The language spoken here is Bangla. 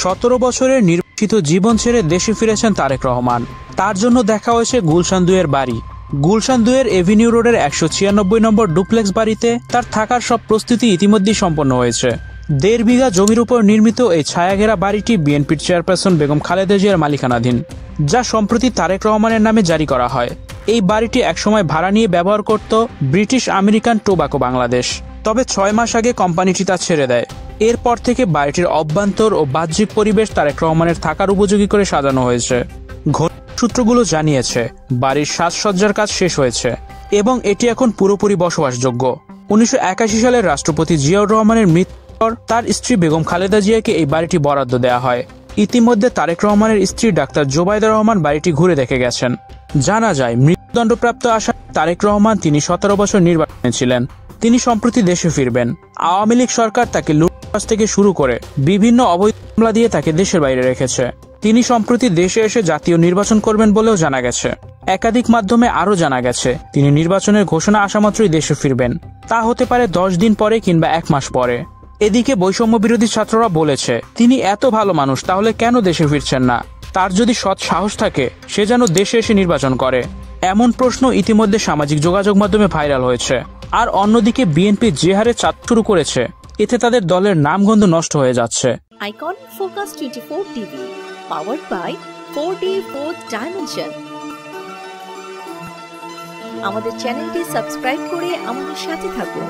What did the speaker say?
17 বছরের নির্বাচিত জীবন ছেড়ে দেশে ফিরেছেন তারেক রহমান। তার জন্য দেখা হয়েছে গুলশান 2 এর বাড়ি। গুলশান 2 এর এভিনিউ রোডের 196 নম্বর ডুপ্লেক্স বাড়িতে তার থাকার সব প্রস্তুতি ইতিমধ্যেই সম্পন্ন হয়েছে। 1.5 বিঘা জমির উপর নির্মিত এই ছায়াঘেরা বাড়িটি বিএনপির চেয়ারপারসন বেগম খালেদা জিয়ার মালিকানাধীন, যা সম্প্রতি তারেক রহমানের নামে জারি করা হয়। এই বাড়িটি একসময় ভাড়া নিয়ে ব্যবহার করত ব্রিটিশ আমেরিকান টোবাকো বাংলাদেশ। তবে 6 মাস আগে কোম্পানিটি তা ছেড়ে দেয়। এরপর থেকে বাড়িটির অভ্যন্তর ও বাহ্যিক পরিবেশ তারেক রহমানের থাকার উপযোগী করে সাজানো হয়েছে। সূত্রগুলো জানিয়েছে বাড়ির সাজসজ্জার কাজ শেষ হয়েছে এবং এটি এখন পুরোপুরি বসবাসযোগ্য। 1981 সালের রাষ্ট্রপতি জিয়াউর রহমানের মৃত্যুর পর তার স্ত্রী বেগম খালেদা জিয়াকে এই বাড়িটি বরাদ্দ দেওয়া হয়। ইতিমধ্যে তারেক রহমানের স্ত্রী ডাক্তার জোবাইদা রহমান বাড়িটি ঘুরে দেখে গেছেন। জানা যায়, মৃত্যুদণ্ডপ্রাপ্ত আসামি তারেক রহমান তিনি 17 বছর নির্বাচনে ছিলেন। তিনি সম্প্রতি দেশে ফিরবেন। আওয়ামী লীগ সরকার তাকে লুটপাট থেকে শুরু করে বিভিন্ন অবৈধ মামলা দিয়ে তাকে দেশের বাইরে রেখেছে। তিনি সম্প্রতি দেশে এসে জাতীয় নির্বাচন করবেন বলেও জানা গেছে। একাধিক মাধ্যমে আরও জানা গেছে তিনি নির্বাচনের ঘোষণা আসামাত্রই দেশে ফিরবেন। তা হতে পারে 10 দিন পরে কিংবা 1 মাস পরে। এদিকে বৈষম্য বিরোধী ছাত্ররা বলেছে, তিনি এত ভালো মানুষ, তাহলে কেন দেশে ফিরছেন না? তার যদি সৎ সাহস থাকে সে যেন দেশে এসে নির্বাচন করে। এমন প্রশ্ন ইতিমধ্যে সামাজিক যোগাযোগ মাধ্যমে ভাইরাল হয়েছে। আর অন্যদিকে বিএনপি যে হারে চাপ শুরু করেছে, এতে তাদের দলের নামগন্ধ নষ্ট হয়ে যাচ্ছে। Icon focus 24 TV powered by 4D Fourth Dimension। আমাদের চ্যানেলটি সাবস্ক্রাইব করে আমাদের সাথে থাকুন।